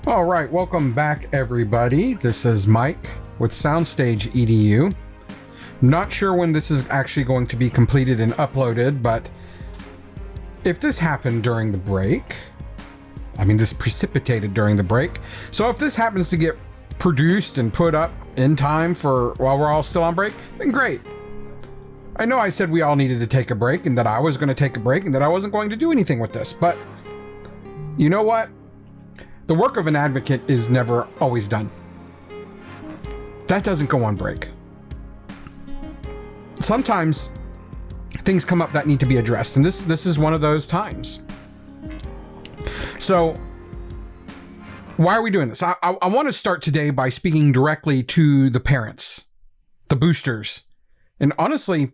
All right, welcome back, everybody. This is Mike with SoundstageEDU. Not sure when this is actually going to be completed and uploaded, but if this happened during the break, this precipitated during the break. So if this happens to get produced and put up in time for while we're all still on break, then great. I know I said we all needed to take a break and that I was going to take a break and that I wasn't going to do anything with this, but you know what? The work of an advocate is never always done. That doesn't go on break. Sometimes things come up that need to be addressed, and this is one of those times. So why are we doing this? I want to start today by speaking directly to the parents, the boosters, and honestly,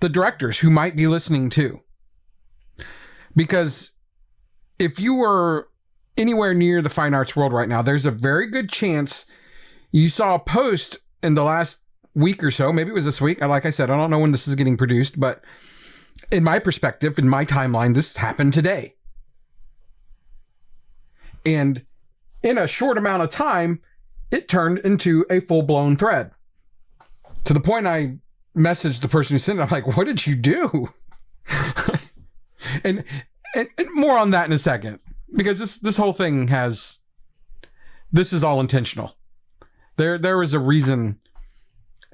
the directors who might be listening too. Because if you were anywhere near the fine arts world right now, there's a very good chance you saw a post in the last week or so. Maybe it was this week. Like I said, I don't know when this is getting produced, but in my perspective, in my timeline, this happened today. And in a short amount of time, it turned into a full-blown thread. To the point I messaged the person who sent it, I'm like, what did you do? and more on that in a second. Because this whole thing this is all intentional. There was a reason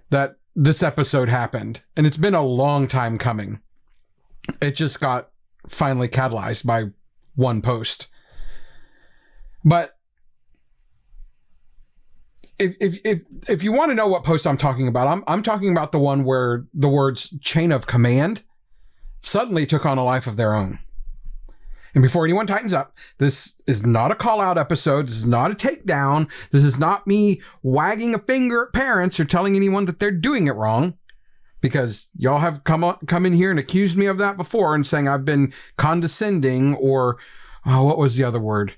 that this episode happened, and it's been a long time coming. It just got finally catalyzed by one post. But if you want to know what post I'm talking about, I'm talking about the one where the words chain of command suddenly took on a life of their own. And before anyone tightens up, this is not a call-out episode. This is not a takedown. This is not me wagging a finger at parents or telling anyone that they're doing it wrong, because y'all have come in here and accused me of that before and saying I've been condescending or, what was the other word?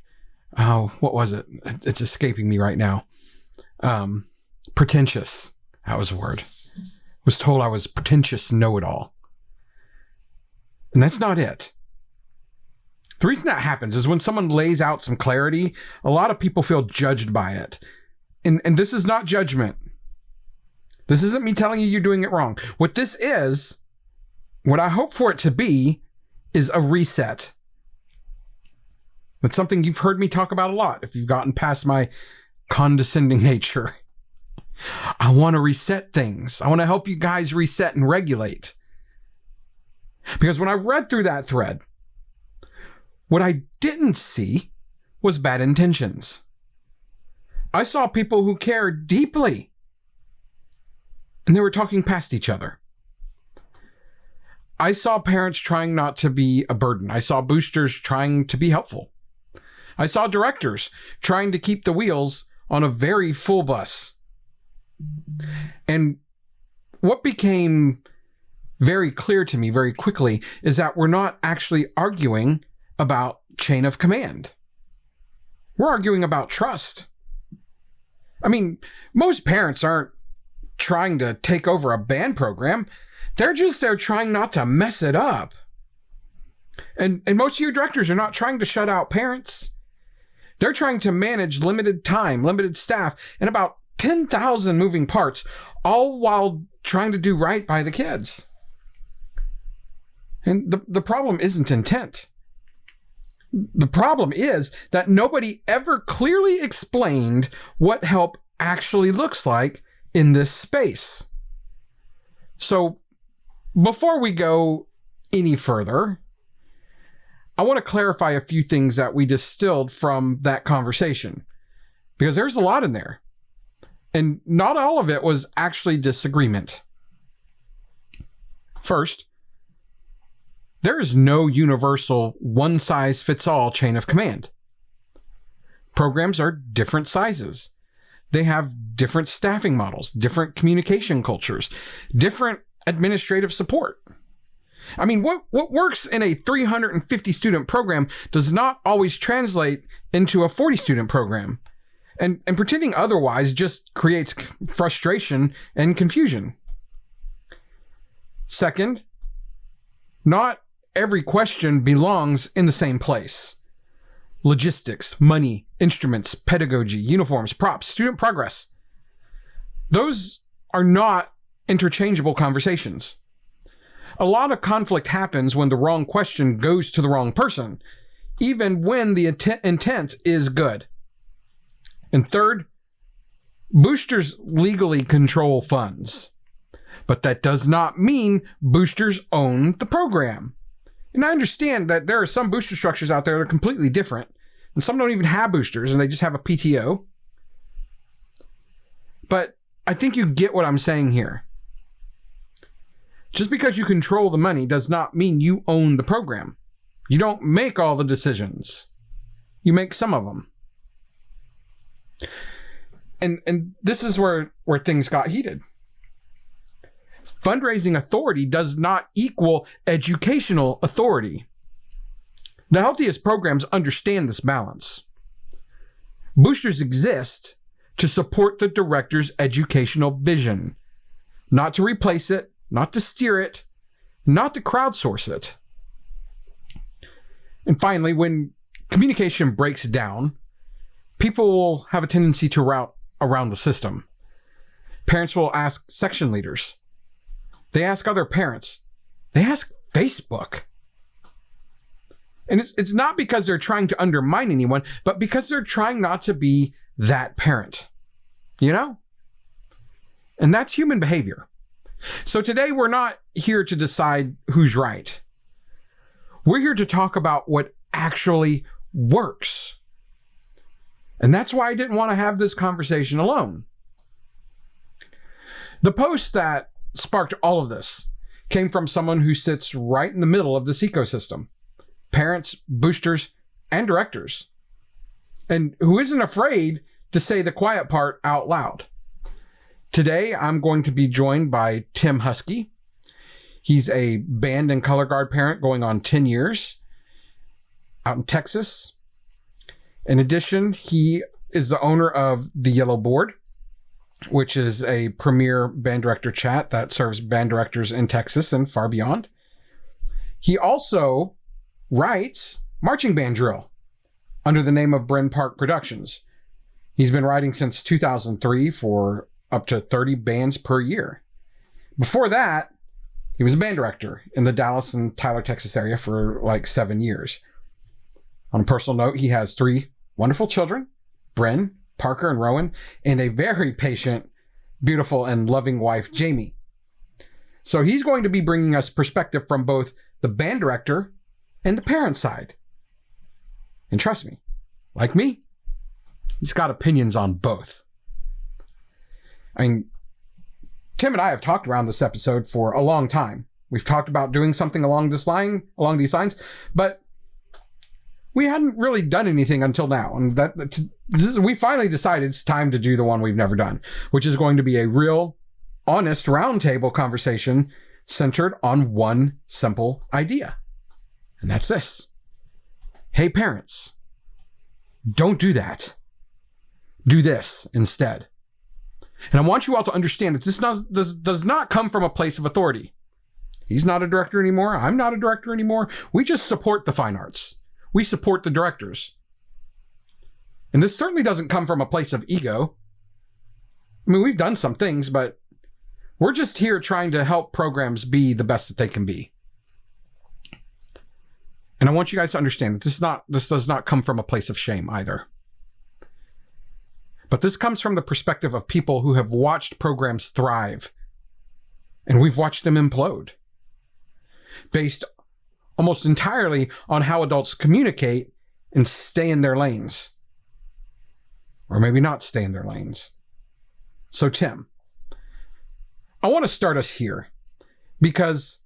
Oh, what was it? It's escaping me right now. Pretentious. That was a word. Was told I was pretentious know-it-all. And that's not it. The reason that happens is when someone lays out some clarity, a lot of people feel judged by it. And this is not judgment. This isn't me telling you you're doing it wrong. What this is, what I hope for it to be, is a reset. That's something you've heard me talk about a lot if you've gotten past my condescending nature. I want to reset things. I want to help you guys reset and regulate. Because when I read through that thread, what I didn't see was bad intentions. I saw people who cared deeply, and they were talking past each other. I saw parents trying not to be a burden. I saw boosters trying to be helpful. I saw directors trying to keep the wheels on a very full bus. And what became very clear to me very quickly is that we're not actually arguing about chain of command. We're arguing about trust. Most parents aren't trying to take over a band program. They're trying not to mess it up. And most of your directors are not trying to shut out parents. They're trying to manage limited time, limited staff, and about 10,000 moving parts, all while trying to do right by the kids. And the problem isn't intent. The problem is that nobody ever clearly explained what help actually looks like in this space. So before we go any further, I want to clarify a few things that we distilled from that conversation, because there's a lot in there, and not all of it was actually disagreement. First, there is no universal one-size-fits-all chain of command. Programs are different sizes. They have different staffing models, different communication cultures, different administrative support. What works in a 350 student program does not always translate into a 40 student program. And pretending otherwise just creates frustration and confusion. Second, not every question belongs in the same place. logistics, money, instruments, pedagogy, uniforms, props, student progress. Those are not interchangeable conversations. A lot of conflict happens when the wrong question goes to the wrong person, even when the intent is good. And third, boosters legally control funds, but that does not mean boosters own the program. And I understand that there are some booster structures out there that are completely different, and some don't even have boosters and they just have a PTO. But I think you get what I'm saying here. Just because you control the money does not mean you own the program. You don't make all the decisions. You make some of them. And this is where things got heated. Fundraising authority does not equal educational authority. The healthiest programs understand this balance. Boosters exist to support the director's educational vision, not to replace it, not to steer it, not to crowdsource it. And finally, when communication breaks down, people will have a tendency to route around the system. Parents will ask section leaders. They ask other parents. They ask Facebook. And it's not because they're trying to undermine anyone, but because they're trying not to be that parent. You know? And that's human behavior. So today we're not here to decide who's right. We're here to talk about what actually works. And that's why I didn't want to have this conversation alone. The post that sparked all of this came from someone who sits right in the middle of this ecosystem. Parents, boosters, and directors. And who isn't afraid to say the quiet part out loud. Today, I'm going to be joined by Tim Husky. He's a band and color guard parent going on 10 years out in Texas. In addition, he is the owner of The Yellow Board, which is a premier band director chat that serves band directors in Texas and far beyond. He also writes Marching Band Drill under the name of Bryn Park Productions. He's been writing since 2003 for up to 30 bands per year. Before that, he was a band director in the Dallas and Tyler, Texas area for like 7 years. On a personal note, he has 3 wonderful children, Bryn, Parker, and Rowan, and a very patient, beautiful, and loving wife, Jamie. So he's going to be bringing us perspective from both the band director and the parent side. And trust me, like me, he's got opinions on both. I mean, Tim and I have talked around this episode for a long time. We've talked about doing something along these lines, but we hadn't really done anything until now. And we finally decided it's time to do the one we've never done, which is going to be a real, honest roundtable conversation centered on one simple idea. And that's this. Hey, parents, don't do that. Do this instead. And I want you all to understand that this does not come from a place of authority. He's not a director anymore. I'm not a director anymore. We just support the fine arts. We support the directors. And this certainly doesn't come from a place of ego. I mean, we've done some things, but we're just here trying to help programs be the best that they can be. And I want you guys to understand that this does not come from a place of shame either. But this comes from the perspective of people who have watched programs thrive, and we've watched them implode, based almost entirely on how adults communicate and stay in their lanes. Or maybe not stay in their lanes. So Tim, I want to start us here, because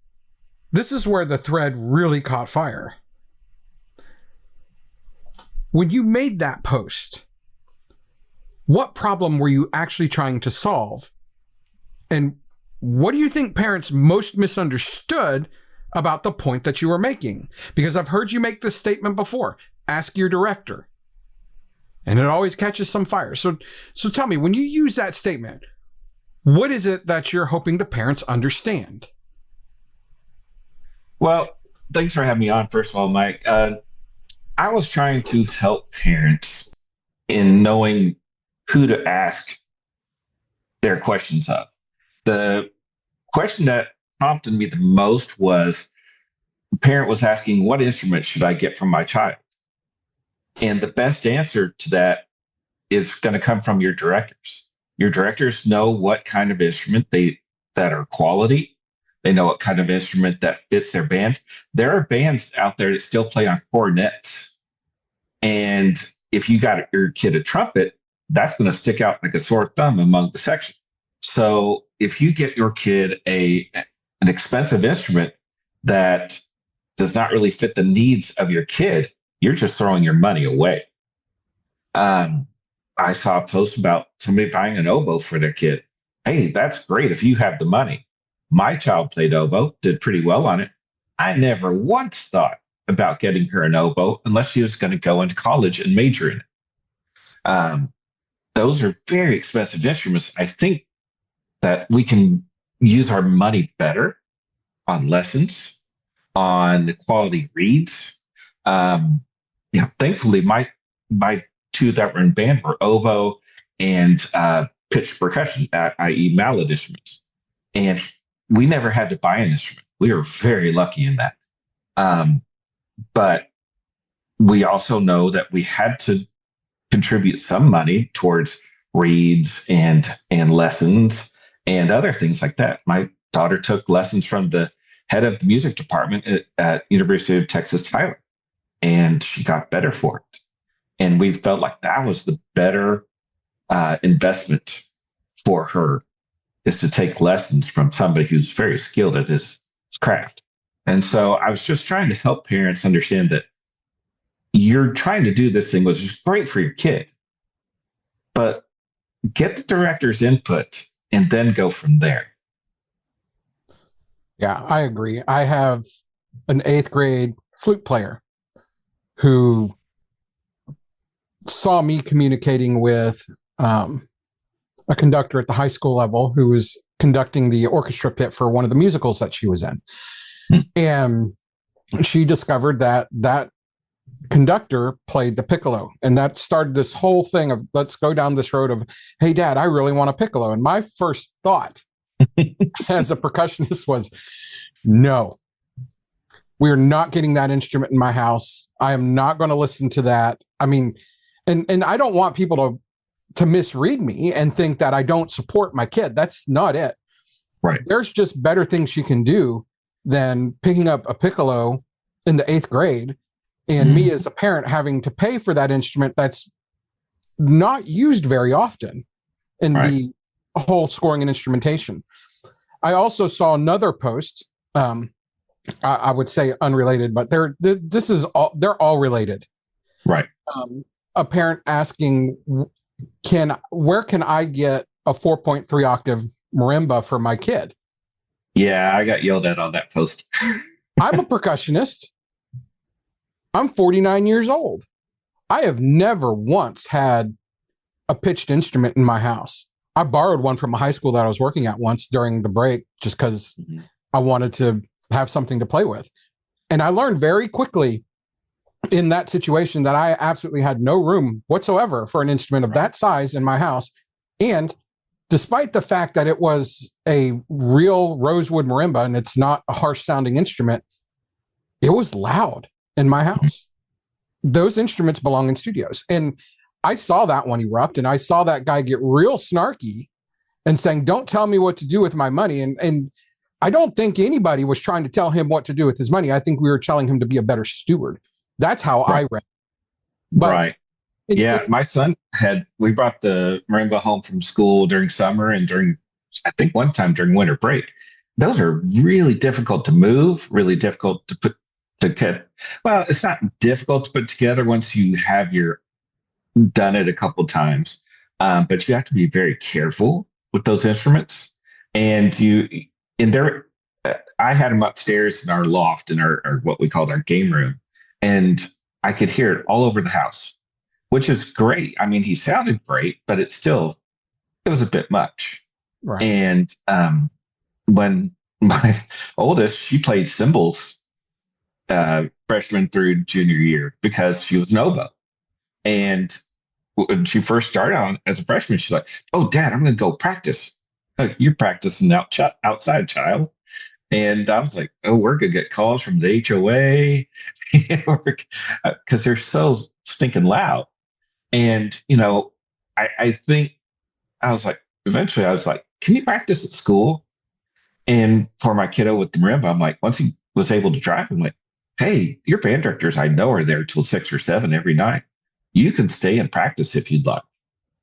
this is where the thread really caught fire. When you made that post, what problem were you actually trying to solve? And what do you think parents most misunderstood about the point that you were making? Because I've heard you make this statement before. Ask your director. And it always catches some fire. So tell me, when you use that statement, what is it that you're hoping the parents understand? Well, thanks for having me on, first of all, Mike. I was trying to help parents in knowing who to ask their questions of. The question that prompted me the most was a parent was asking, what instrument should I get from my child? And the best answer to that is going to come from your directors. Your directors know what kind of instrument they that are quality. They know what kind of instrument that fits their band. There are bands out there that still play on cornets. And if you got your kid a trumpet, that's going to stick out like a sore thumb among the section. So if you get your kid an expensive instrument that does not really fit the needs of your kid, you're just throwing your money away. Um, I saw a post about somebody buying an oboe for their kid. Hey, that's great if you have the money. My child played oboe, did pretty well on it. I never once thought about getting her an oboe unless she was going to go into college and major in it. Um, those are very expensive instruments. I think that we can use our money better on lessons, on quality reads. Thankfully, my two that were in band were oboe and pitched percussion, i.e., mallet instruments, and we never had to buy an instrument. We were very lucky in that. Um, but we also know that we had to contribute some money towards reads and lessons and other things like that. My daughter took lessons from the head of the music department at University of Texas Tyler, and she got better for it. And we felt like that was the better investment for her, is to take lessons from somebody who's very skilled at his craft. And so I was just trying to help parents understand that you're trying to do this thing, which is great for your kid, but get the director's input and then go from there. Yeah, I agree. I have an 8th grade flute player who saw me communicating with a conductor at the high school level who was conducting the orchestra pit for one of the musicals that she was in. And she discovered that conductor played the piccolo, and that started this whole thing of, let's go down this road of, hey dad, I really want a piccolo. And my first thought as a percussionist was, no, we're not getting that instrument in my house. I am not going to listen to that. I mean, and I don't want people to misread me and think that I don't support my kid. That's not it. Right. There's just better things she can do than picking up a piccolo in the 8th grade and me as a parent having to pay for that instrument that's not used very often in the whole scoring and instrumentation. I also saw another post, I would say unrelated, but they're all related. Right. A parent asking, where can I get a 4.3 octave marimba for my kid? Yeah, I got yelled at on that post. I'm a percussionist. I'm 49 years old. I have never once had a pitched instrument in my house. I borrowed one from a high school that I was working at once during the break, just because I wanted to have something to play with. And I learned very quickly in that situation that I absolutely had no room whatsoever for an instrument of that size in my house. And despite the fact that it was a real rosewood marimba and it's not a harsh sounding instrument, it was loud in my house. Those instruments belong in studios. And I saw that one erupt, and I saw that guy get real snarky and saying, don't tell me what to do with my money. And I don't think anybody was trying to tell him what to do with his money. I think we were telling him to be a better steward. That's how I read it. But my son we brought the marimba home from school during summer and I think one time during winter break. Those are really difficult to move, really difficult to get. Well, it's not difficult to put together once you have done it a couple times. But you have to be very careful with those instruments. And I had them upstairs in our loft in our what we called our game room. And I could hear it all over the house, which is great. I mean, he sounded great, but it was a bit much. Right. And when my oldest, she played cymbals freshman through junior year because she was an oboe. And when she first started on as a freshman, she's like, "Oh, Dad, I'm going to go practice." Like, "You're practicing outside, child." And I was like, "Oh, we're going to get calls from the HOA because they're so stinking loud." And, I think I was like, eventually I was like, "Can you practice at school?" And for my kiddo with the marimba, I'm like, once he was able to drive, I'm like, "Hey, your band directors I know are there till 6 or 7 every night. You can stay and practice if you'd like.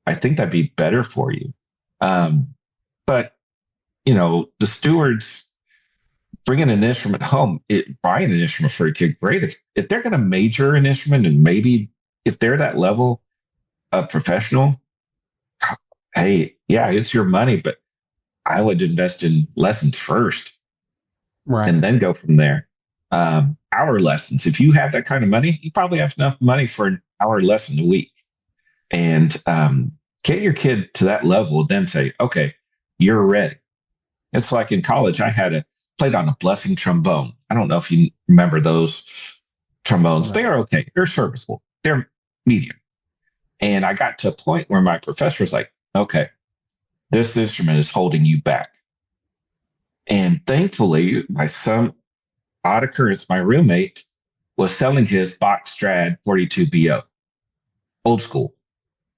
I think that'd be better for you." But the stewards bringing an instrument home, buying an instrument for a kid, great. If they're going to major an instrument and maybe if they're that level of professional, hey, yeah, it's your money, but I would invest in lessons first Right. and then go from there. Hour lessons. If you have that kind of money, you probably have enough money for an hour lesson a week. And get your kid to that level, then say, "Okay, you're ready." It's like in college, played on a blessing trombone. I don't know if you remember those trombones. Right. They are okay. They're serviceable. They're medium. And I got to a point where my professor was like, "Okay, this instrument is holding you back." And thankfully, by some odd occurrence, my roommate was selling his Bach Strad 42BO, old school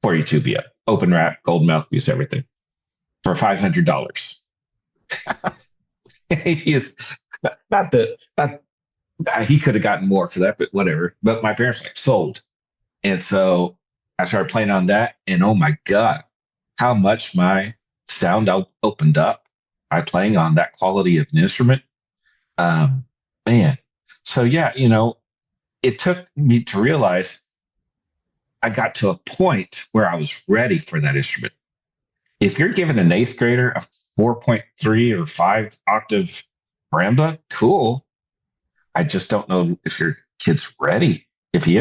42BO, open wrap, gold mouthpiece, everything, for $500. He is not he could have gotten more for that, but whatever. But my parents were like, "Sold." And so I started playing on that, and oh my God, how much my sound opened up by playing on that quality of an instrument. Man. So yeah, it took me to realize I got to a point where I was ready for that instrument. If you're giving an eighth grader a 4.3 or 5 octave marimba, cool. I just don't know if your kid's ready. If he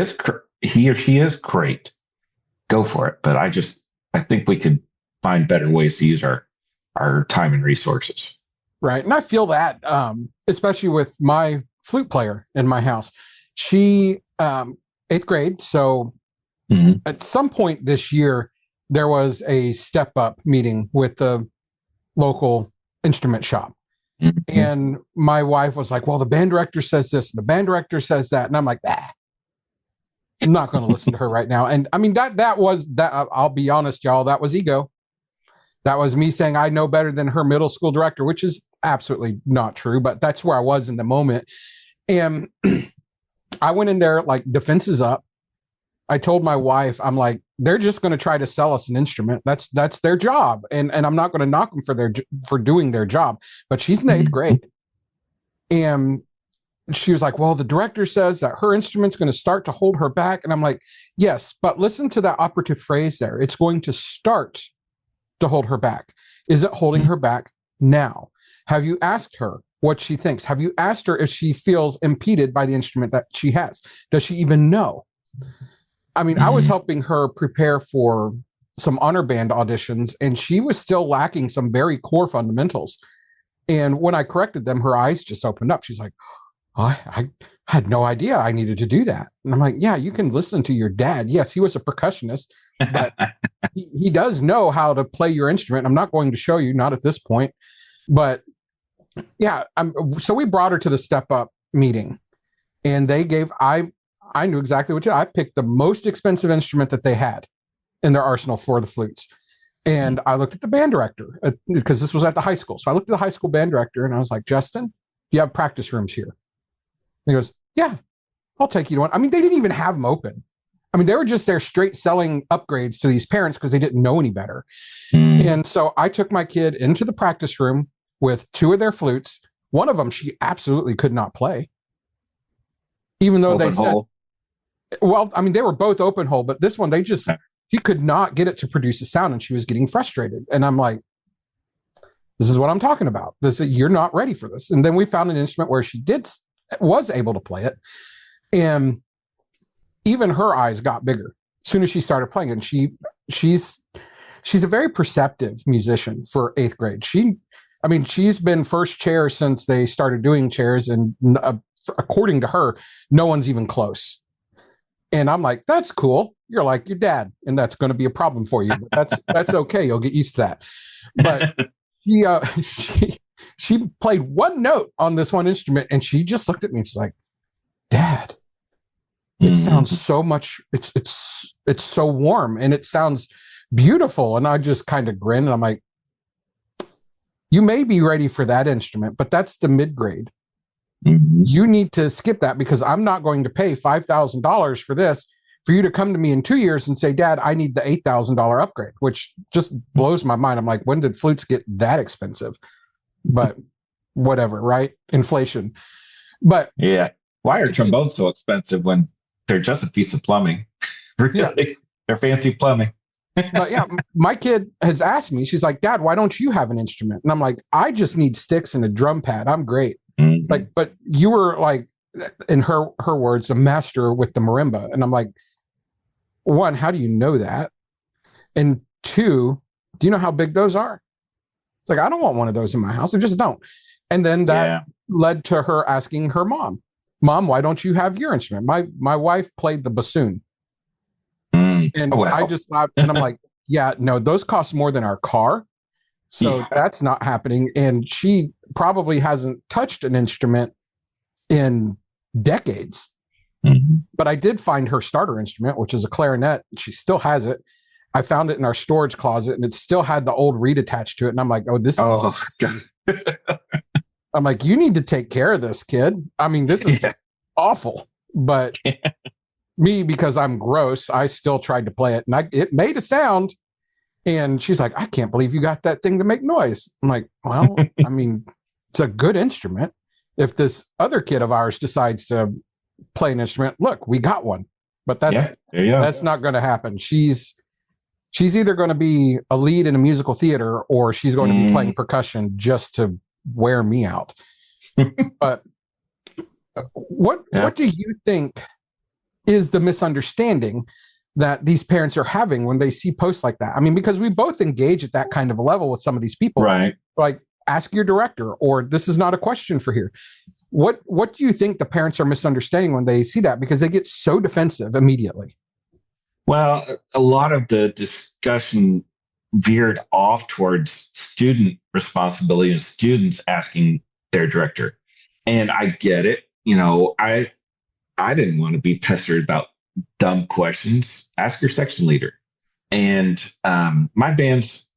or she is, great, go for it. But I think we could find better ways to use our time and resources. Right. And I feel that, especially with my flute player in my house. She, 8th grade. So at some point this year, there was a step up meeting with the local instrument shop. Mm-hmm. And my wife was like, "Well, the band director says this and the band director says that." And I'm like, I'm not going to listen to her right now. And I mean, that was that. I'll be honest, y'all, that was ego. That was me saying I know better than her middle school director, which is absolutely not true, but that's where I was in the moment. And I went in there like defenses up. I told my wife, I'm like, they're just going to try to sell us an instrument. That's their job. And I'm not going to knock them for doing their job, but she's in 8th grade. And she was like, "Well, the director says that her instrument's going to start to hold her back." And I'm like, "Yes, but listen to that operative phrase there. It's going to start to hold her back. Is it holding her back now? Have you asked her what she thinks? Have you asked her if she feels impeded by the instrument that she has? Does she even know?" I mean, I was helping her prepare for some honor band auditions, and she was still lacking some very core fundamentals. And when I corrected them, her eyes just opened up. She's like, I had no idea I needed to do that. And I'm like, "Yeah, you can listen to your dad. Yes, he was a percussionist, but he does know how to play your instrument. I'm not going to show you, not at this point." But yeah, so we brought her to the step up meeting, and they gave, I knew exactly what to do. I picked the most expensive instrument that they had in their arsenal for the flutes. And I looked at the band director because this was at the high school. So I looked at the high school band director and I was like, "Justin, you have practice rooms here?" And he goes, "Yeah, I'll take you to one." I mean, they didn't even have them open. I mean, they were just there straight selling upgrades to these parents because they didn't know any better. And so I took my kid into the practice room with 2 of their flutes. One of them, she absolutely could not play. Even though they said, well, I mean, they were both open hole, but this one, she could not get it to produce a sound and she was getting frustrated. And I'm like, this is what I'm talking about. You're not ready for this. And then we found an instrument where she was able to play it. And even her eyes got bigger as soon as she started playing. And she's a very perceptive musician for 8th grade. She's been first chair since they started doing chairs, and according to her, no one's even close. And I'm like, that's cool. You're like your dad, and that's going to be a problem for you. But that's okay. You'll get used to that. But she she played one note on this one instrument, and she just looked at me and she's like, Dad, it sounds so much. It's so warm and it sounds beautiful. And I just kind of grinned and I'm like, you may be ready for that instrument, but that's the mid grade. You need to skip that because I'm not going to pay $5,000 for this for you to come to me in 2 years and say, Dad, I need the $8,000 upgrade, which just blows my mind. I'm like, when did flutes get that expensive? But whatever, right? Inflation. But yeah, why are trombones so expensive when they're just a piece of plumbing? Really, yeah. They're fancy plumbing. But yeah, my kid has asked me, she's like, Dad, why don't you have an instrument? And I'm like, I just need sticks and a drum pad. I'm great. Like, but you were like, in her words, a master with the marimba. And I'm like, one, how do you know that? And two, do you know how big those are? It's like, I don't want one of those in my house. I just don't. And then that led to her asking her mom, why don't you have your instrument? My wife played the bassoon. And I just laughed and I'm like, yeah, no, those cost more than our car. So that's not happening. And she probably hasn't touched an instrument in decades. But I did find her starter instrument, which is a clarinet. She still has it. I found it in our storage closet and it still had the old reed attached to it. And I'm like, I'm like, you need to take care of this, kid. I mean, this is awful. But me, because I'm gross, I still tried to play it and it made a sound. And she's like, I can't believe you got that thing to make noise. I'm like, well, I mean, it's a good instrument. If this other kid of ours decides to play an instrument, look, we got one. But that's not going to happen. She's either going to be a lead in a musical theater or she's going to be playing percussion just to wear me out. But what do you think is the misunderstanding that these parents are having when they see posts like that? I mean, because we both engage at that kind of a level with some of these people, right? Like, ask your director, or this is not a question for here. What do you think the parents are misunderstanding when they see that? Because they get so defensive immediately. Well, a lot of the discussion veered off towards student responsibility and students asking their director. And I get it. You know, I didn't want to be pestered about dumb questions. Ask your section leader. And my bands,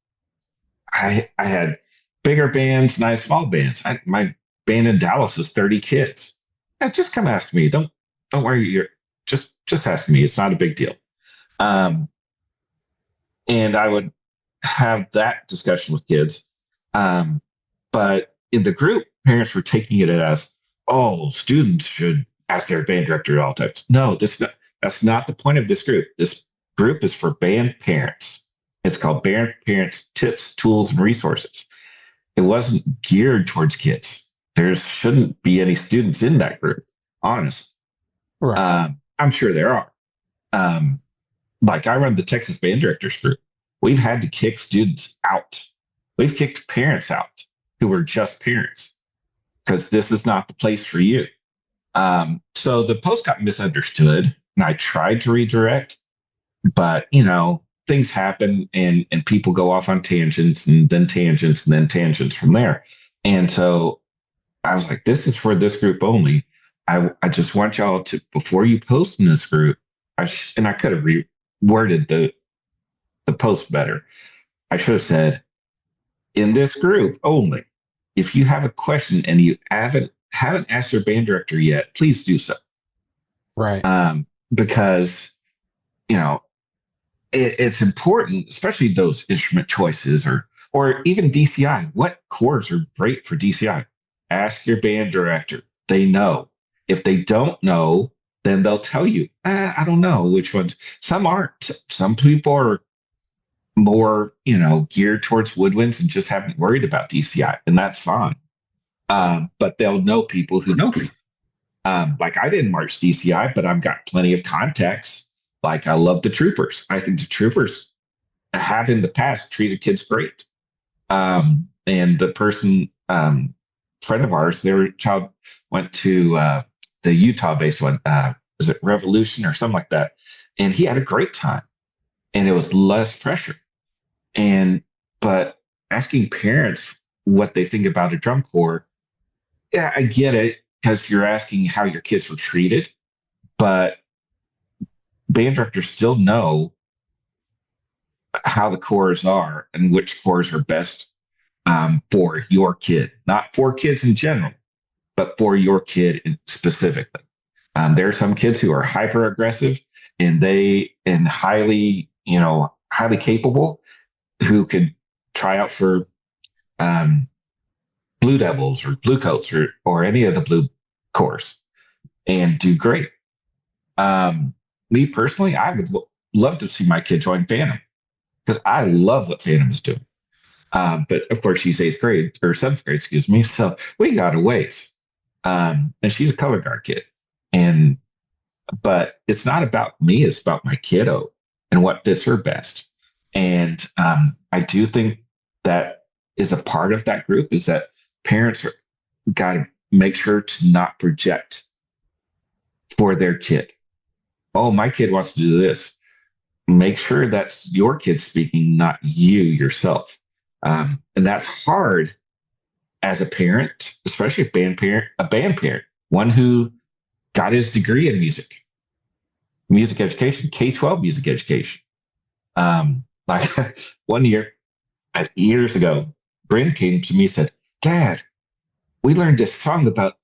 I had bigger bands and I had small bands. My band in Dallas is 30 kids. Yeah, just come ask me. Don't worry. You're just ask me. It's not a big deal. And I would have that discussion with kids. But in the group, parents were taking it as, oh, students should ask their band director at all times. No, that's not the point of this group. This group is for band parents. It's called Band Parents Tips, Tools, and Resources. It wasn't geared towards kids. There shouldn't be any students in that group, honest. Right. I'm sure there are. Like I run the Texas Band Directors Group. We've had to kick students out. We've kicked parents out who were just parents because this is not the place for you. So the post got misunderstood and I tried to redirect, but you know, things happen and people go off on tangents and then tangents and then tangents from there. And so I was like, this is for this group only. I just want y'all to, before you post in this group, and I could have reworded the post better. I should have said, in this group only, if you have a question and you haven't asked your band director yet, please do so. Right. Because, you know, it's important, especially those instrument choices or even DCI. What chords are great for DCI? Ask your band director. They know. If they don't know, then they'll tell you, I don't know which ones. Some aren't. Some people are more, you know, geared towards woodwinds and just haven't worried about DCI, and that's fine. But they'll know people who know people. Like I didn't march DCI, but I've got plenty of contacts. Like I love the troopers. I think the troopers have in the past treated kids great. And the person, friend of ours, their child went to the Utah-based one. Was it Revolution or something like that? And he had a great time, and it was less pressure. But asking parents what they think about a drum corps, yeah, I get it because you're asking how your kids were treated, but band directors still know how the corps are and which corps are best for your kid, not for kids in general, but for your kid specifically. There are some kids who are hyper aggressive and highly capable who could try out for Blue Devils or Blue Coats or any of the blue corps and do great. Me personally, I would love to see my kid join Phantom because I love what Phantom is doing. But of course, she's 7th grade, excuse me. So we got a ways. And she's a color guard kid. But it's not about me, it's about my kiddo and what fits her best. And I do think that is a part of that group is that parents got to make sure to not project for their kid. Oh, my kid wants to do this. Make sure that's your kid speaking, not you yourself. And that's hard as a parent, especially a band parent, one who got his degree in music education, K-12 music education. Like one year, years ago, Brandon came to me and said, "Dad, we learned this song about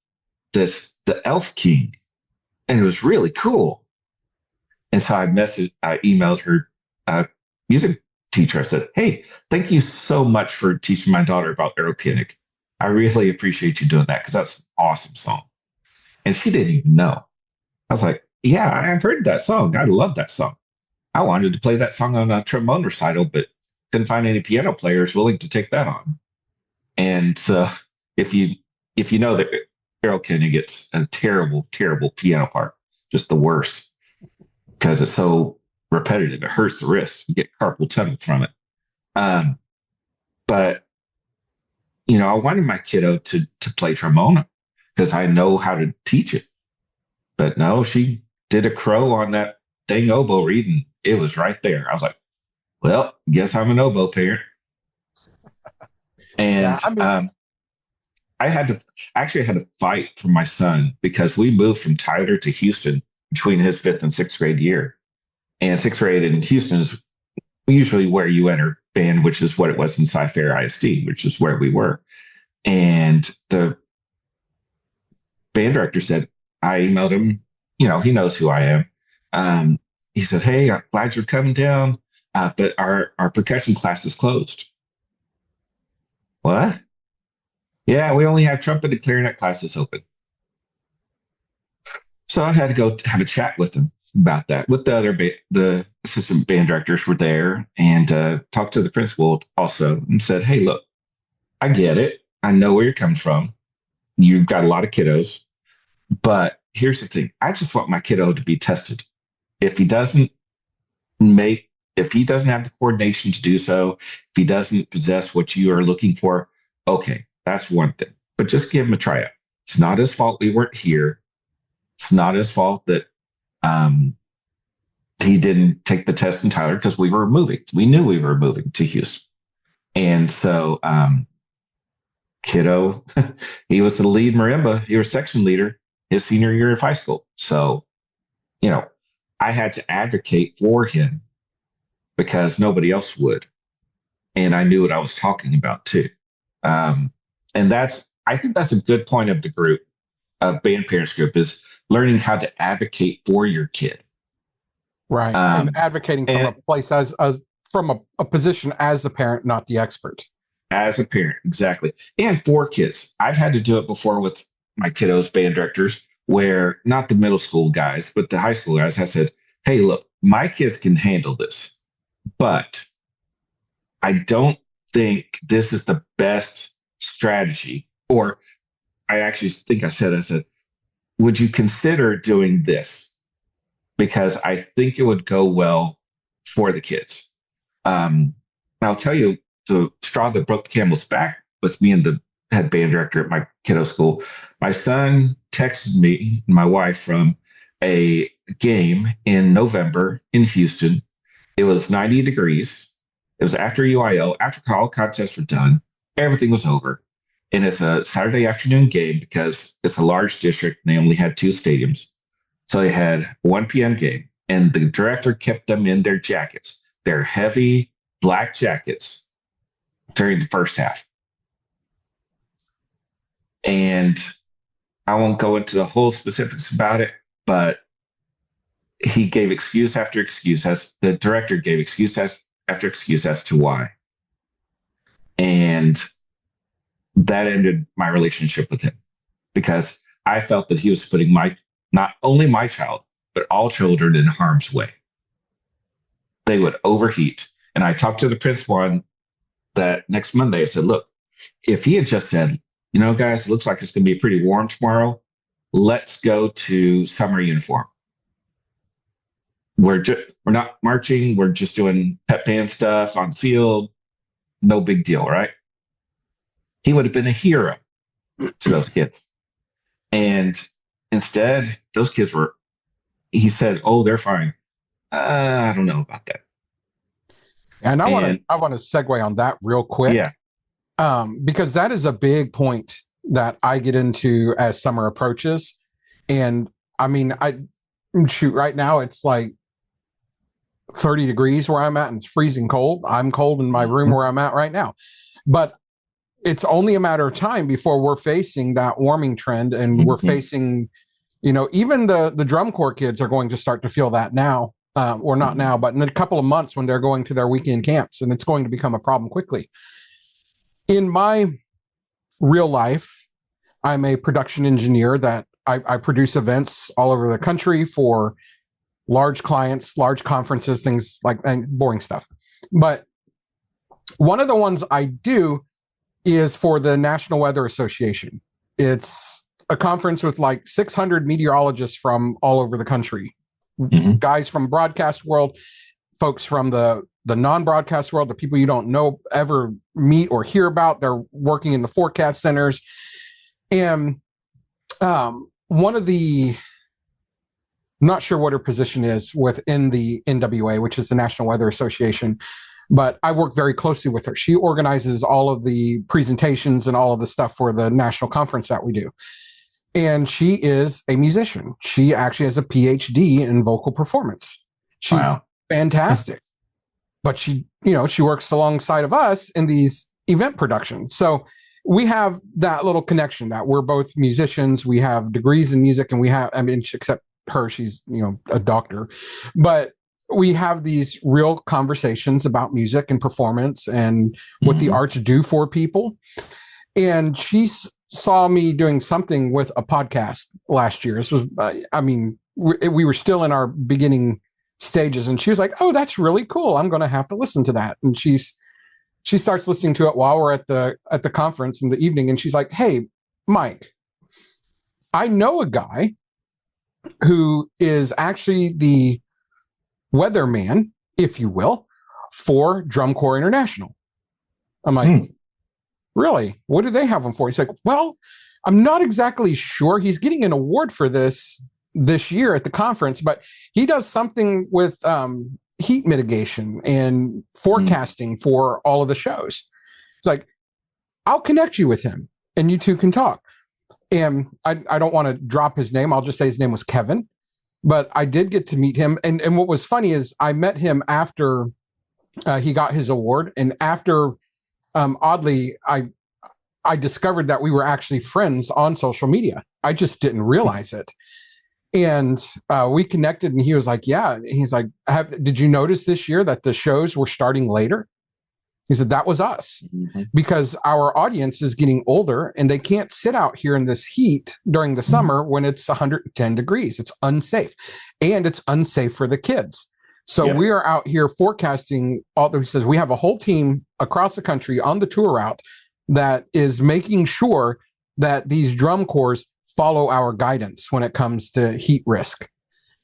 the Elf King, and it was really cool." And so I emailed her music teacher. I said, "Hey, thank you so much for teaching my daughter about Aerokinetic. I really appreciate you doing that because that's an awesome song." And she didn't even know. I was like, "Yeah, I've heard that song. I love that song. I wanted to play that song on a trombone recital, but couldn't find any piano players willing to take that on." And so if you know that Aerokinetic gets a terrible, terrible piano part, just the worst, because it's so repetitive. It hurts the wrist. You get carpal tunnel from it. But I wanted my kiddo to play trombone because I know how to teach it. But no, she did a crow on that dang oboe reed, and it was right there. I was like, "Well, guess I'm an oboe parent." And I had to fight for my son because we moved from Tyler to Houston between his 5th and 6th grade year. And 6th grade in Houston is usually where you enter band, which is what it was in Cy-Fair ISD, which is where we were. And the band director said, I emailed him, he knows who I am. He said, "Hey, I'm glad you're coming down, but our percussion class is closed." What? "Yeah, we only have trumpet and clarinet classes open." So I had to go have a chat with him about that. With the assistant band directors were there and talked to the principal also and said, "Hey, look, I get it. I know where you're coming from. You've got a lot of kiddos, but here's the thing. I just want my kiddo to be tested. If he doesn't have the coordination to do so, if he doesn't possess what you are looking for, okay, that's one thing. But just give him a tryout. It's not his fault we weren't here. It's not his fault that he didn't take the test in Tyler because we were moving. We knew we were moving to Houston." And so kiddo, he was the lead marimba. He was section leader his senior year of high school. So, I had to advocate for him because nobody else would. And I knew what I was talking about too. And I think that's a good point of the group, of band parents group, is learning how to advocate for your kid. Right. And advocating from a place from a position as the parent, not the expert. As a parent, exactly. And for kids. I've had to do it before with my kiddos' band directors, where not the middle school guys, but the high school guys, I said, "Hey, look, my kids can handle this, but I don't think this is the best strategy." Or I actually think I said, "Would you consider doing this? Because I think it would go well for the kids." I'll tell you, the straw that broke the camel's back with me and the head band director at my kiddo school. My son texted me and my wife from a game in November in Houston. It was 90 degrees. It was after UIO, after all contests were done. Everything was over. And it's a Saturday afternoon game because it's a large district and they only had 2 stadiums. So they had 1 p.m. game, and the director kept them in their jackets, their heavy black jackets during the first half. And I won't go into the whole specifics about it, but he gave excuse after excuse, as the director gave excuse after excuse as to why. And that ended my relationship with him because I felt that he was putting not only my child, but all children in harm's way. They would overheat. And I talked to the principal on that next Monday. I said, look, if he had just said, you know, guys, it looks like it's going to be pretty warm tomorrow. Let's go to summer uniform. We're not marching. We're just doing pep band stuff on the field. No big deal, right? He would have been a hero to those kids. And instead, those kids he said, oh, they're fine. I don't know about that. And I want to segue on that real quick. Yeah. Because that is a big point that I get into as summer approaches. And I mean, right now it's like 30 degrees where I'm at and it's freezing cold. I'm cold in my room where I'm at right now. But it's only a matter of time before we're facing that warming trend, and we're facing, you know, even the drum corps kids are going to start to feel that now, or not now, but in a couple of months when they're going to their weekend camps, and it's going to become a problem quickly. In my real life, I'm a production engineer that I produce events all over the country for large clients, large conferences, things like and boring stuff. But one of the ones I do is for the National Weather Association. It's a conference with like 600 meteorologists from all over the country, guys from broadcast world, folks from the non-broadcast world, the people you don't know ever meet or hear about. They're working in the forecast centers. And one of the, not sure what her position is within the NWA, which is the National Weather Association, but I work very closely with her. She organizes all of the presentations and all of the stuff for the national conference that we do. And she is a musician. She actually has a PhD in vocal performance. She's fantastic. But she works alongside of us in these event productions. So we have that little connection that we're both musicians. We have degrees in music, and except her, she's, a doctor, but we have these real conversations about music and performance and what the arts do for people. And she saw me doing something with a podcast last year. This was, we were still in our beginning stages, and she was like, "Oh, that's really cool. I'm going to have to listen to that." And she starts listening to it while we're at the conference in the evening, and she's like, "Hey, Mike, I know a guy who is actually the weatherman, if you will, for Drum Corps International." I'm like, "Really? What do they have him for?" He's like, "Well, I'm not exactly sure. He's getting an award for this year at the conference, but he does something with heat mitigation and forecasting for all of the shows." It's like, "I'll connect you with him and you two can talk." And I don't want to drop his name. I'll just say his name was Kevin, but I did get to meet him. And what was funny is I met him after he got his award. And after, oddly, I discovered that we were actually friends on social media. I just didn't realize it. And we connected, and he was like, "Yeah." He's like, "Did you notice this year that the shows were starting later?" He said, "That was us, because our audience is getting older and they can't sit out here in this heat during the summer when it's 110 degrees. It's unsafe, and it's unsafe for the kids. So we are out here forecasting." He says, "We have a whole team across the country on the tour route that is making sure that these drum corps follow our guidance when it comes to heat risk."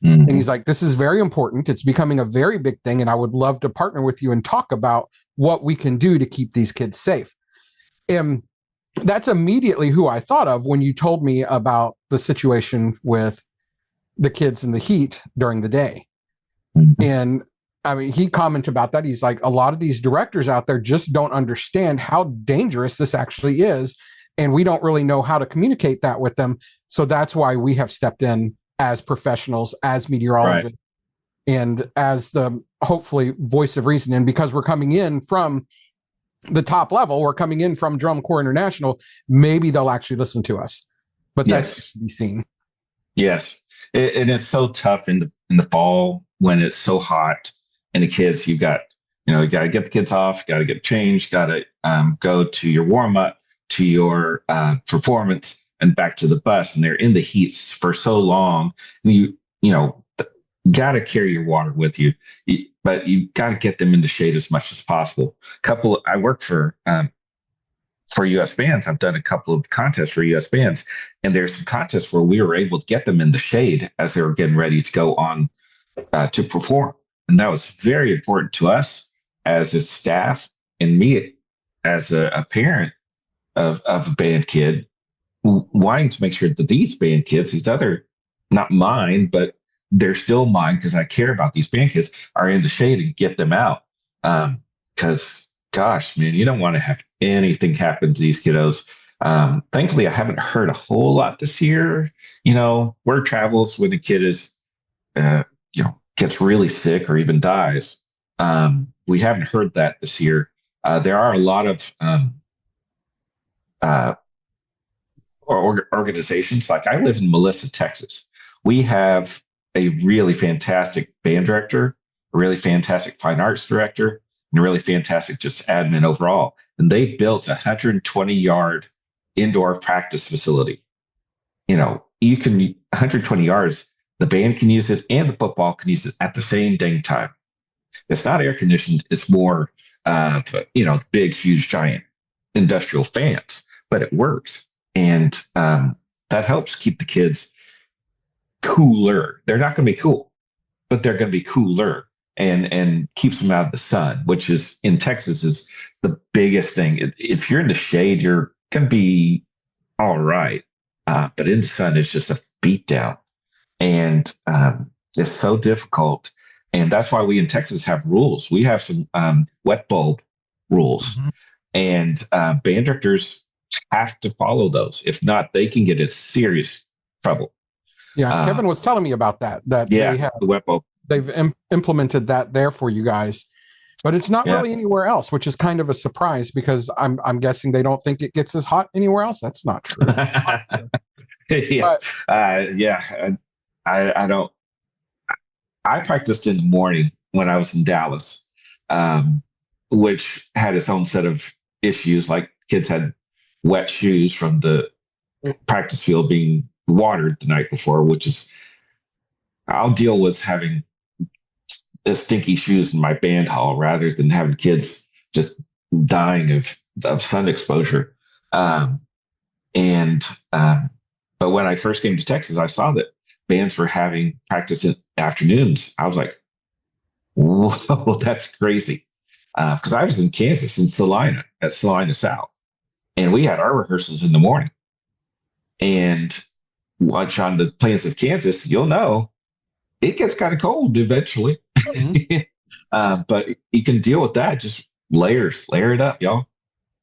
And he's like, "This is very important. It's becoming a very big thing, and I would love to partner with you and talk about what we can do to keep these kids safe." And That's immediately who I thought of when you told me about the situation with the kids in the heat during the day. Mhm. And I mean, he commented about that. He's like, a lot of these directors out there just don't understand how dangerous this actually is. And we don't really know how to communicate that with them. So that's why we have stepped in as professionals, as meteorologists, and as the hopefully voice of reason. And because we're coming in from the top level, we're coming in from Drum Corps International, maybe they'll actually listen to us. But that's Yes. to be seen. Yes. And it's so tough in the fall when it's so hot, and the kids, you got to get the kids off, got to get changed, got to go to your warm up, to your performance, and back to the bus, and they're in the heat for so long. And you know got to carry your water with you, but you got to get them in the shade as much as possible. I work for U.S. bands. I've done a couple of contests for U.S. bands, and there's some contests where we were able to get them in the shade as they were getting ready to go on to perform. And that was very important to us as a staff, and me as a parent of a band kid, wanting to make sure that these band kids, these other, not mine, but they're still mine because I care about these band kids, are in the shade and get them out. Because gosh, man, you don't want to have anything happen to these kiddos. Thankfully, I haven't heard a whole lot this year. Word travels when a kid is, gets really sick or even dies. We haven't heard that this year. There are a lot of organizations. Like, I live in Melissa, Texas. We have a really fantastic band director, a really fantastic fine arts director, and a really fantastic just admin overall. And they built a 120-yard indoor practice facility. You can 120 yards, the band can use it and the football can use it at the same dang time. It's not air conditioned. It's more, big, huge, giant industrial fans, but it works. And that helps keep the kids cooler. They're not going to be cool, but they're going to be cooler, and keeps them out of the sun, which is, in Texas, is the biggest thing. If you're in the shade, you're going to be all right. But in the sun, it's just a beatdown. And it's so difficult. And that's why we in Texas have rules. We have some wet bulb rules. Mm-hmm. And band directors have to follow those. If not, they can get in serious trouble. Yeah, Kevin was telling me about that. They have the wet bulb. They've implemented that there for you guys, but it's not really anywhere else, which is kind of a surprise, because I'm guessing they don't think it gets as hot anywhere else. That's not true. Yeah, but, I don't. I practiced in the morning when I was in Dallas, which had its own set of issues. Like, kids had wet shoes from the practice field being watered the night before, which is, I'll deal with having stinky shoes in my band hall rather than having kids just dying of sun exposure. But when I first came to Texas, I saw that bands were having practice in afternoons. I was like, whoa, that's crazy. Because I was in Kansas, in Salina, at Salina South, and we had our rehearsals in the morning. And once on the plains of Kansas, you'll know it gets kind of cold eventually. Mm-hmm. But you can deal with that. Just layer it up, y'all.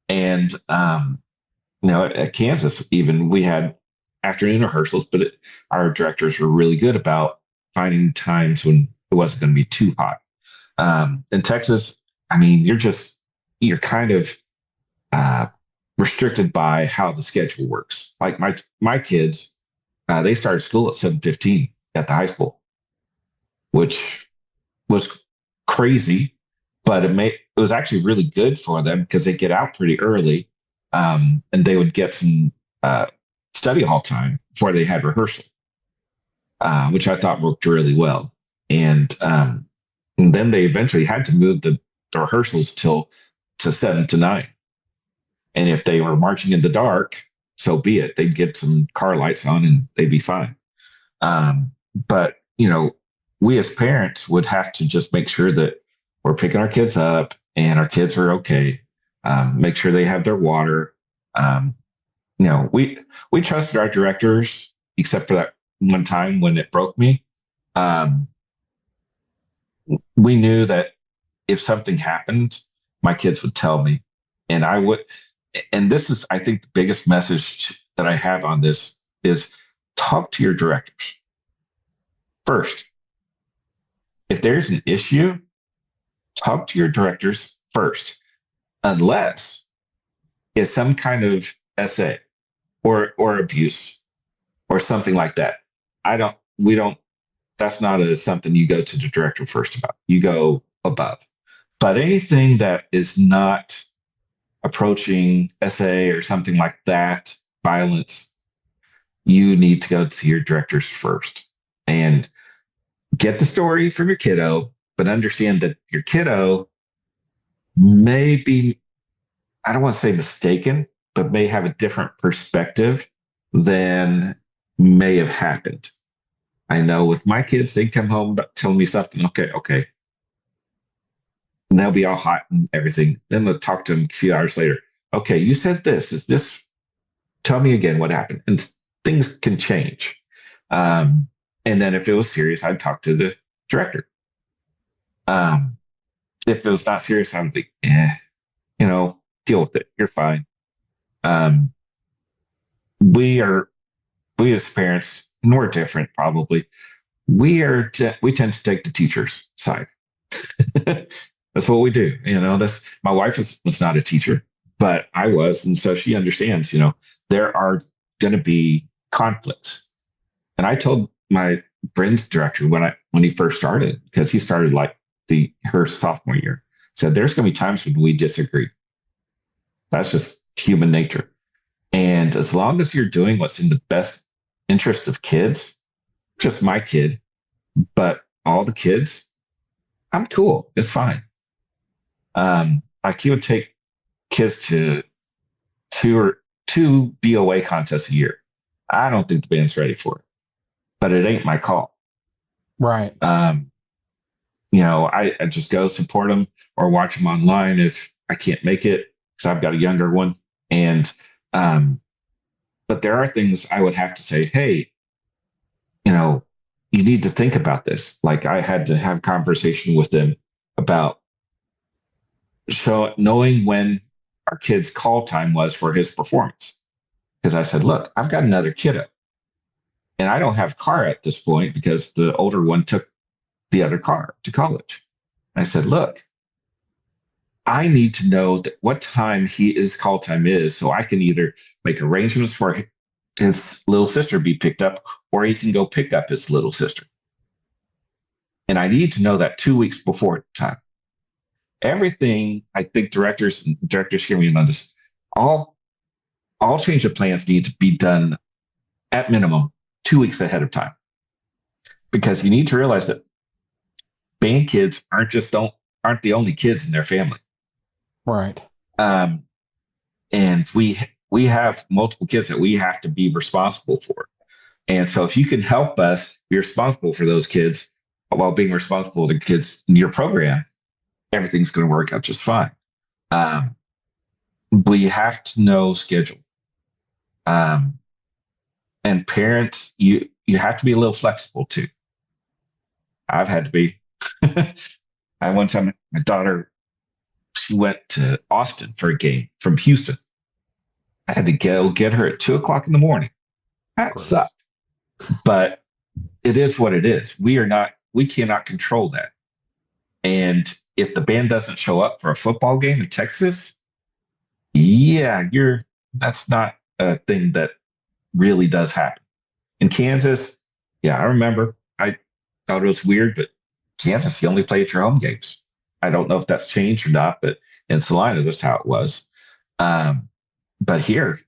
And at Kansas, even, we had afternoon rehearsals, but our directors were really good about finding times when it wasn't going to be too hot. In Texas, I mean, you're kind of restricted by how the schedule works. Like my kids, they started school at 7:15 at the high school, which was crazy, but it was actually really good for them because they get out pretty early, and they would get some study hall time before they had rehearsal, which I thought worked really well. And then they eventually had to move the rehearsals to 7 to 9. And if they were marching in the dark, so be it. They'd get some car lights on and they'd be fine. But we as parents would have to just make sure that we're picking our kids up and our kids are okay. Make sure they have their water. we trusted our directors, except for that one time when it broke me. Um, we knew that if something happened, my kids would tell me, and I would. And this is, I think, the biggest message that I have on this is talk to your directors first. If there's an issue, talk to your directors first, unless it's some kind of SA or abuse or something like that. We don't, that's not something you go to the director first about. You go above. But anything that is not approaching SA or something like that, violence, you need to go see your directors first and get the story from your kiddo, but understand that your kiddo may be, I don't want to say mistaken, but may have a different perspective than may have happened. I know with my kids, they come home telling me something. Okay. And they'll be all hot and everything. Then they'll talk to them a few hours later. Okay, you said this. Is this? Tell me again what happened. And things can change. And then if it was serious, I'd talk to the director. If it was not serious, I'd be, deal with it. You're fine. We as parents, and we're different probably. We tend to take the teacher's side. That's what we do. My wife was not a teacher, but I was. And so she understands, there are going to be conflicts. And I told my Bryn's director when he first started, because he started like her sophomore year, said there's going to be times when we disagree. That's just human nature. And as long as you're doing what's in the best interest of kids, just my kid, but all the kids, I'm cool. It's fine. Like you would take kids to two BOA contests a year. I don't think the band's ready for it, but it ain't my call. Right. I just go support them or watch them online if I can't make it, because I've got a younger one. And, but there are things I would have to say, hey, you need to think about this. Like I had to have a conversation with them about knowing when our kid's call time was for his performance. Because I said, look, I've got another kiddo and I don't have a car at this point because the older one took the other car to college. And I said, look, I need to know what time his call time is so I can either make arrangements for his little sister be picked up, or he can go pick up his little sister. And I need to know that 2 weeks before time. Everything, I think directors hear me on this, all change of plans need to be done at minimum 2 weeks ahead of time. Because you need to realize that band kids aren't the only kids in their family. Right. And we have multiple kids that we have to be responsible for. And so if you can help us be responsible for those kids while being responsible for the kids in your program, everything's going to work out just fine. We have to know schedule. And parents, you have to be a little flexible too. I've had to be. One time, my daughter, she went to Austin for a game from Houston. I had to go get her at 2:00 in the morning. That sucked. But it is what it is. We cannot control that. And if the band doesn't show up for a football game in Texas, that's not a thing that really does happen. In Kansas, I remember, I thought it was weird, but Kansas, you only play at your home games. I don't know if that's changed or not, but in Salina, that's how it was. But here,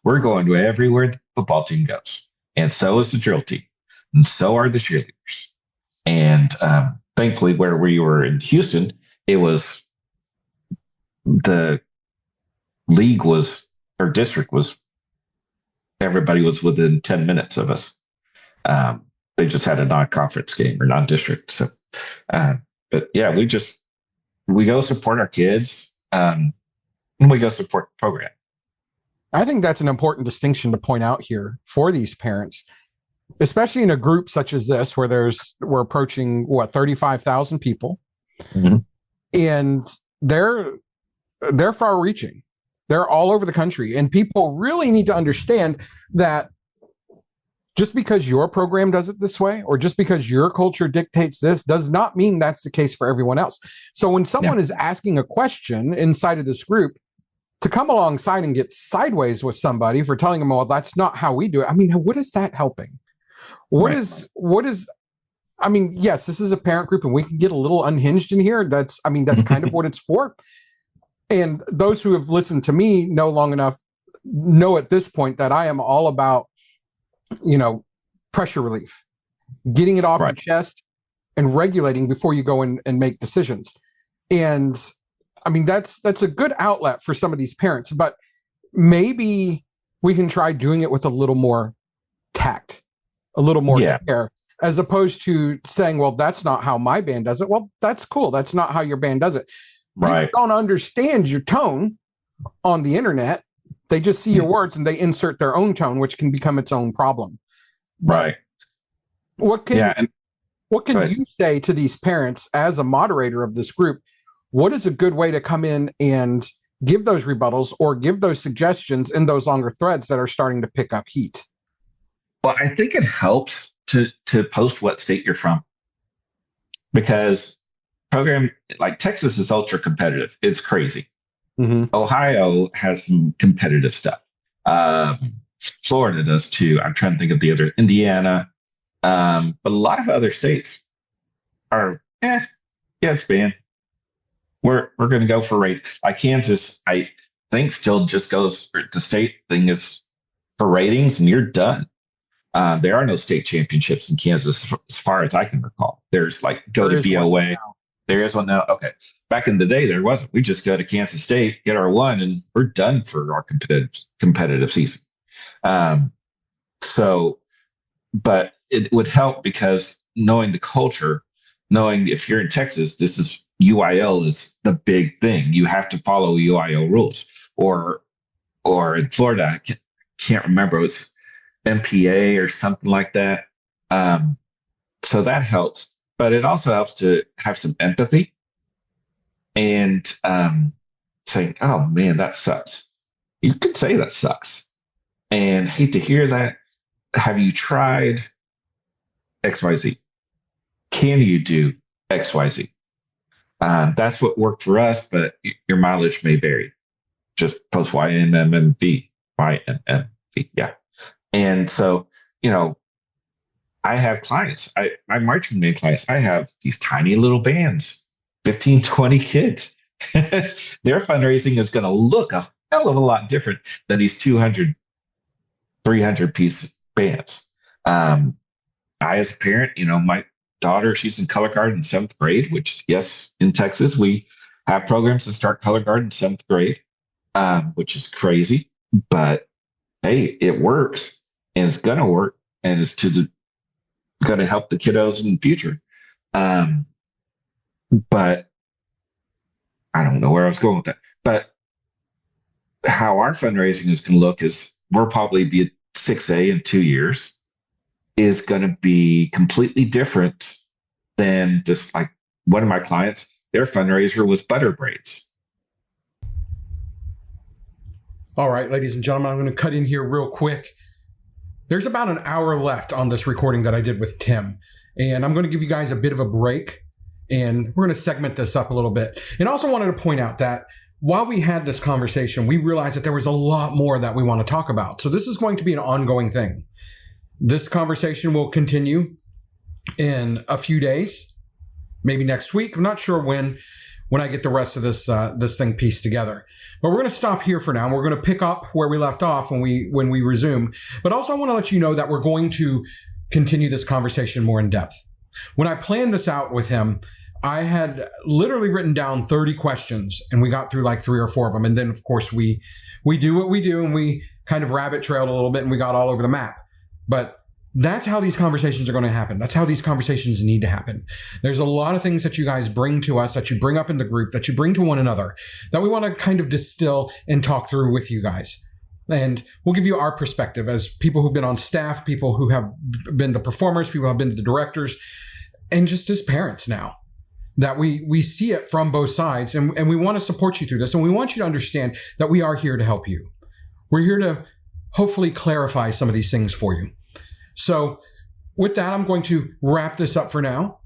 we're going to everywhere the football team goes. And so is the drill team. And so are the cheerleaders. And thankfully, where we were in Houston, it was the league our district was, everybody was within 10 minutes of us. They just had a non-conference game or non-district. So, but yeah, we go support our kids and we go support the program. I think that's an important distinction to point out here for these parents, especially in a group such as this, where we're approaching 35,000 people, Mhm. and they're far reaching. They're all over the country, and people really need to understand that just because your program does it this way, or just because your culture dictates this, does not mean that's the case for everyone else. So when someone is asking a question inside of this group, to come alongside and get sideways with somebody for telling them, well, that's not how we do it. I mean, what is that helping? What is, I mean, yes, this is a parent group and we can get a little unhinged in here. That's kind of what it's for. And those who have listened to me long enough know at this point that I am all about, pressure relief, getting it off your chest and regulating before you go in and make decisions. And I mean, that's a good outlet for some of these parents, but maybe we can try doing it with a little more tact, a little more care, as opposed to saying, well, that's not how my band does it. Well, that's cool. That's not how your band does it. People don't understand your tone on the internet. They just see your words and they insert their own tone, which can become its own problem. Right. What can you say to these parents as a moderator of this group? What is a good way to come in and give those rebuttals or give those suggestions in those longer threads that are starting to pick up heat? Well, I think it helps to post what state you're from, because program like Texas is ultra competitive. It's crazy. Mm-hmm. Ohio has some competitive stuff. Florida does too. I'm trying to think of the other, Indiana. But a lot of other states are, it's banned. We're going to go for rate. Like Kansas, I think still just goes, the state thing is for ratings and you're done. There are no state championships in Kansas as far as I can recall. There's like go to BOA. There is one now. Okay. Back in the day, there wasn't. We just go to Kansas State, get our one, and we're done for our competitive season. But it would help because knowing the culture, knowing if you're in Texas, this is UIL is the big thing. You have to follow UIL rules. Or in Florida, I can't remember. It's MPA or something like that. So that helps. But it also helps to have some empathy and saying, oh, man, that sucks. You could say that sucks. And hate to hear that. Have you tried XYZ? Can you do XYZ? That's what worked for us, but your mileage may vary. Just post YMMV. Yeah. And so, I have clients, my marching band clients, I have these tiny little bands, 15, 20 kids. Their fundraising is going to look a hell of a lot different than these 200, 300 piece bands. I, as a parent, my daughter, she's in color guard in 7th grade, which, yes, in Texas, we have programs that start color guard in 7th grade, which is crazy. But, hey, it works, and it's going to work, and it's going to help the kiddos in the future. But I don't know where I was going with that. But how our fundraising is going to look is we'll probably be at 6A in 2 years, is going to be completely different than just like one of my clients, their fundraiser was butter braids. All right, ladies and gentlemen, I'm going to cut in here real quick. There's about an hour left on this recording that I did with Tim, and I'm going to give you guys a bit of a break, and we're going to segment this up a little bit. And also wanted to point out that while we had this conversation, we realized that there was a lot more that we want to talk about. So this is going to be an ongoing thing. This conversation will continue in a few days, maybe next week. I'm not sure when I get the rest of this thing pieced together. But we're going to stop here for now. We're going to pick up where we left off when we resume. But also I want to let you know that we're going to continue this conversation more in depth. When I planned this out with him, I had literally written down 30 questions, and we got through like 3 or 4 of them. And then, of course, we do what we do, and we kind of rabbit trailed a little bit, and we got all over the map. But that's how these conversations are going to happen. That's how these conversations need to happen. There's a lot of things that you guys bring to us, that you bring up in the group, that you bring to one another, that we want to kind of distill and talk through with you guys. And we'll give you our perspective as people who've been on staff, people who have been the performers, people who have been the directors, and just as parents now, that we see it from both sides. And we want to support you through this. And we want you to understand that we are here to help you. We're here to hopefully clarify some of these things for you. So with that, I'm going to wrap this up for now.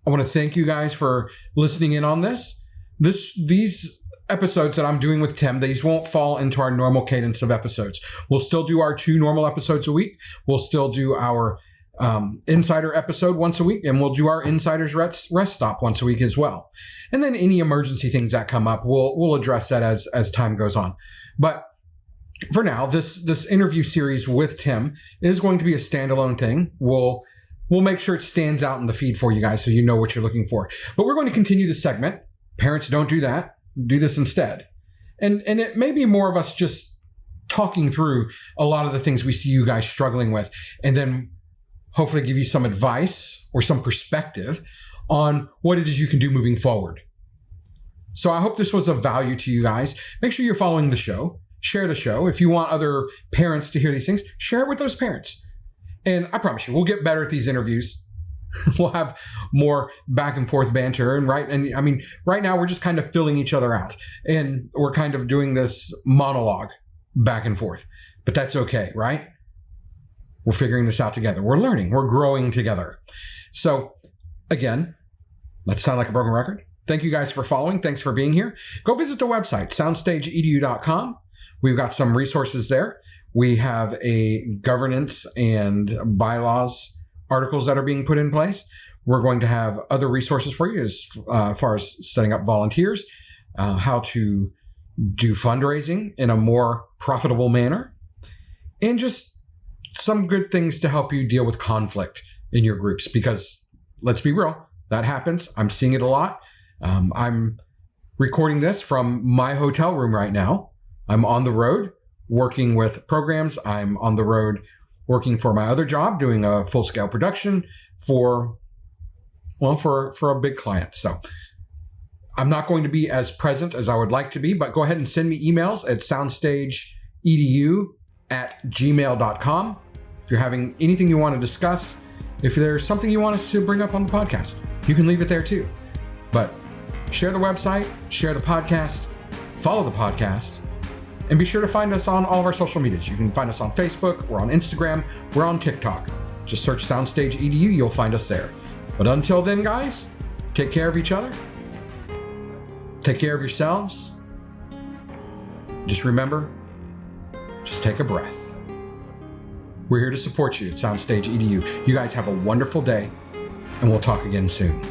I want to thank you guys for listening in on this. These episodes that I'm doing with Tim, these won't fall into our normal cadence of episodes. We'll still do our 2 normal episodes a week. We'll still do our insider episode once a week, and we'll do our insiders rest stop once a week as well. And then any emergency things that come up, we'll address that as time goes on. But for now, this interview series with Tim is going to be a standalone thing. We'll make sure it stands out in the feed for you guys so you know what you're looking for. But we're going to continue the segment. Parents, don't do that. Do this instead. And it may be more of us just talking through a lot of the things we see you guys struggling with, and then hopefully give you some advice or some perspective on what it is you can do moving forward. So I hope this was of value to you guys. Make sure you're following the show. Share the show. If you want other parents to hear these things, share it with those parents. And I promise you, we'll get better at these interviews. We'll have more back and forth banter. And right now we're just kind of filling each other out. And we're kind of doing this monologue back and forth. But that's okay, right? We're figuring this out together. We're learning. We're growing together. So again, let's sound like a broken record. Thank you guys for following. Thanks for being here. Go visit the website, SoundstageEDU.com. We've got some resources there. We have a governance and bylaws articles that are being put in place. We're going to have other resources for you as far as setting up volunteers, how to do fundraising in a more profitable manner, and just some good things to help you deal with conflict in your groups. Because let's be real, that happens. I'm seeing it a lot. I'm recording this from my hotel room right now. I'm on the road working with programs. I'm on the road working for my other job, doing a full-scale production for a big client. So I'm not going to be as present as I would like to be, but go ahead and send me emails at SoundstageEDU@gmail.com. If you're having anything you want to discuss, if there's something you want us to bring up on the podcast, you can leave it there too. But share the website, share the podcast, follow the podcast, and be sure to find us on all of our social medias. You can find us on Facebook, we're on Instagram, we're on TikTok. Just search SoundstageEDU, you'll find us there. But until then, guys, take care of each other. Take care of yourselves. Just remember, just take a breath. We're here to support you at SoundstageEDU. You guys have a wonderful day, and we'll talk again soon.